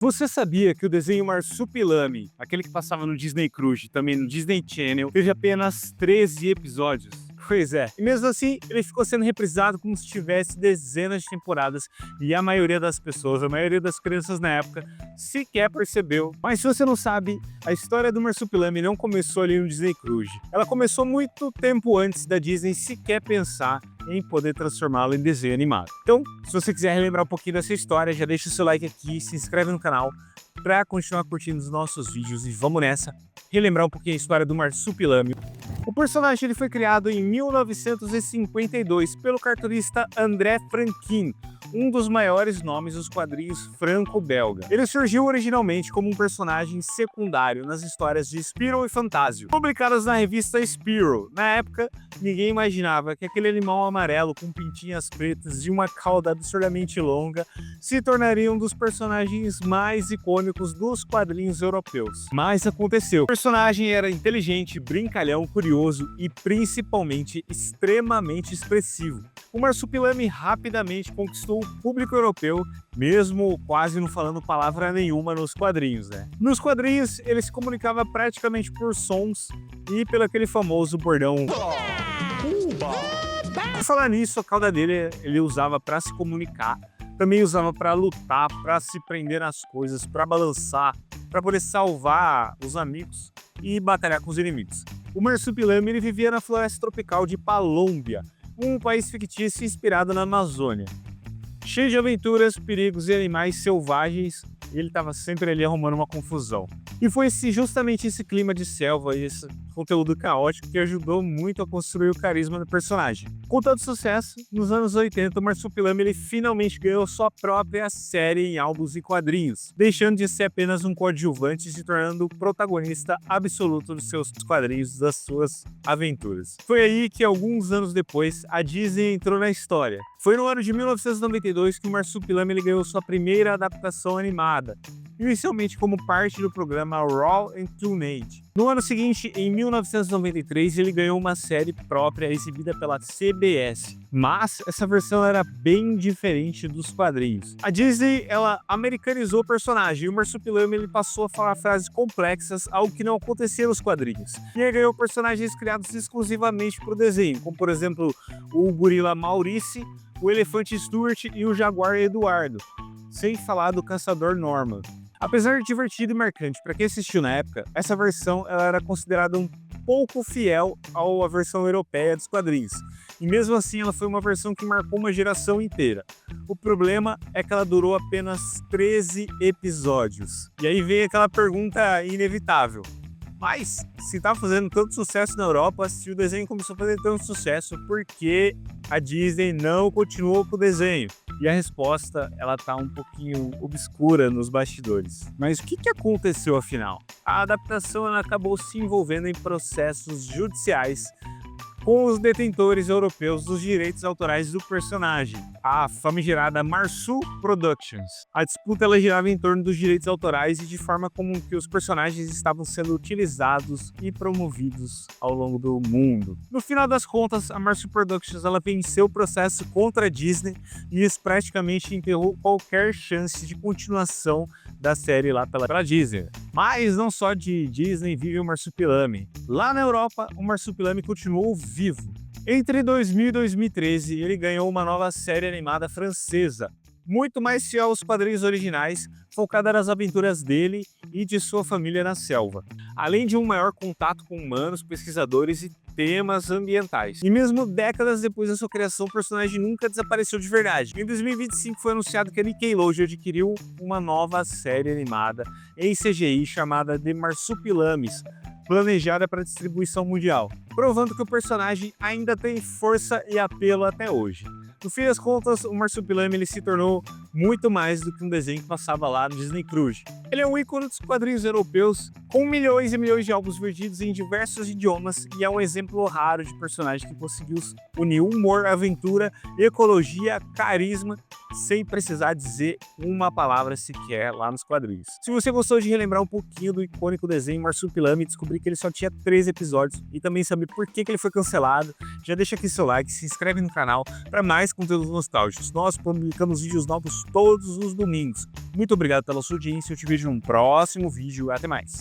Você sabia que o desenho Marsupilame, aquele que passava no Disney Cruise e também no Disney Channel, teve apenas 13 episódios? Pois é, e mesmo assim ele ficou sendo reprisado como se tivesse dezenas de temporadas e a maioria das pessoas, a maioria das crianças na época, sequer percebeu. Mas se você não sabe, a história do Marsupilame não começou ali no Disney Cruise. Ela começou muito tempo antes da Disney sequer pensar em poder transformá-lo em desenho animado. Então, se você quiser relembrar um pouquinho dessa história, já deixa o seu like aqui, se inscreve no canal para continuar curtindo os nossos vídeos e vamos nessa, relembrar um pouquinho a história do Marsupilame. O personagem ele foi criado em 1952 pelo cartunista André Franquin, um dos maiores nomes dos quadrinhos franco-belga. Ele surgiu originalmente como um personagem secundário nas histórias de Spirou e Fantasio, publicadas na revista Spirou. Na época, ninguém imaginava que aquele animal amarelo com pintinhas pretas e uma cauda absurdamente longa se tornaria um dos personagens mais icônicos dos quadrinhos europeus. Mas aconteceu. O personagem era inteligente, brincalhão, curioso e principalmente extremamente expressivo. O Marsupilame rapidamente conquistou o público europeu, mesmo quase não falando palavra nenhuma nos quadrinhos, né? Nos quadrinhos, ele se comunicava praticamente por sons e pelo aquele famoso bordão. Por falar nisso, a cauda dele ele usava para se comunicar, também usava para lutar, para se prender nas coisas, para balançar, para poder salvar os amigos e batalhar com os inimigos. O Marsupilame ele vivia na floresta tropical de Palômbia, um país fictício inspirado na Amazônia. Cheio de aventuras, perigos e animais selvagens, ele estava sempre ali arrumando uma confusão. E foi justamente esse clima de selva e esse conteúdo caótico que ajudou muito a construir o carisma do personagem. Com tanto sucesso, nos anos 80, o Marsupilame ele finalmente ganhou sua própria série em álbuns e quadrinhos, deixando de ser apenas um coadjuvante e se tornando o protagonista absoluto dos seus quadrinhos, das suas aventuras. Foi aí que, alguns anos depois, a Disney entrou na história. Foi no ano de 1992 que o Marsupilame ele ganhou sua primeira adaptação animada, inicialmente como parte do programa Raw and Teenage. No ano seguinte, em 1993, ele ganhou uma série própria exibida pela CBS, mas essa versão era bem diferente dos quadrinhos. A Disney, ela americanizou o personagem e o Marsupilame ele passou a falar frases complexas, algo que não acontecia nos quadrinhos. E aí ganhou personagens criados exclusivamente para o desenho, como por exemplo o gorila Maurice, o elefante Stuart e o jaguar Eduardo, sem falar do caçador Norman. Apesar de divertido e marcante para quem assistiu na época, essa versão ela era considerada um pouco fiel à versão europeia dos quadrinhos. E mesmo assim ela foi uma versão que marcou uma geração inteira. O problema é que ela durou apenas 13 episódios. E aí vem aquela pergunta inevitável. Mas, se está fazendo tanto sucesso na Europa, se o desenho começou a fazer tanto sucesso, por que a Disney não continuou com o desenho? E a resposta, ela tá um pouquinho obscura nos bastidores. Mas o que aconteceu afinal? A adaptação ela acabou se envolvendo em processos judiciais com os detentores europeus dos direitos autorais do personagem, a famigerada Marsu Productions. A disputa ela girava em torno dos direitos autorais e de forma como que os personagens estavam sendo utilizados e promovidos ao longo do mundo. No final das contas, a Marsu Productions ela venceu o processo contra a Disney e isso praticamente enterrou qualquer chance de continuação da série lá pela Disney. Mas não só de Disney vive o Marsupilame. Lá na Europa, o Marsupilame continuou vivo. Entre 2000 e 2013, ele ganhou uma nova série animada francesa, muito mais fiel aos quadrinhos originais, focada nas aventuras dele e de sua família na selva, além de um maior contato com humanos, pesquisadores e temas ambientais. E mesmo décadas depois da sua criação, o personagem nunca desapareceu de verdade. Em 2025 foi anunciado que a Nickelodeon adquiriu uma nova série animada em CGI chamada The Marsupilames, planejada para distribuição mundial, provando que o personagem ainda tem força e apelo até hoje. No fim das contas, o Marsupilame ele se tornou muito mais do que um desenho que passava lá no Disney Cruise. Ele é um ícone dos quadrinhos europeus, com milhões e milhões de álbuns vendidos em diversos idiomas e é um exemplo raro de personagem que conseguiu unir humor, aventura, ecologia, carisma sem precisar dizer uma palavra sequer lá nos quadrinhos. Se você gostou de relembrar um pouquinho do icônico desenho Marsupilame e descobrir que ele só tinha 13 episódios e também saber por que ele foi cancelado, já deixa aqui seu like, se inscreve no canal para mais conteúdos nostálgicos. Nós publicamos vídeos novos todos os domingos. Muito obrigado pela sua audiência, eu te vejo no próximo vídeo, até mais.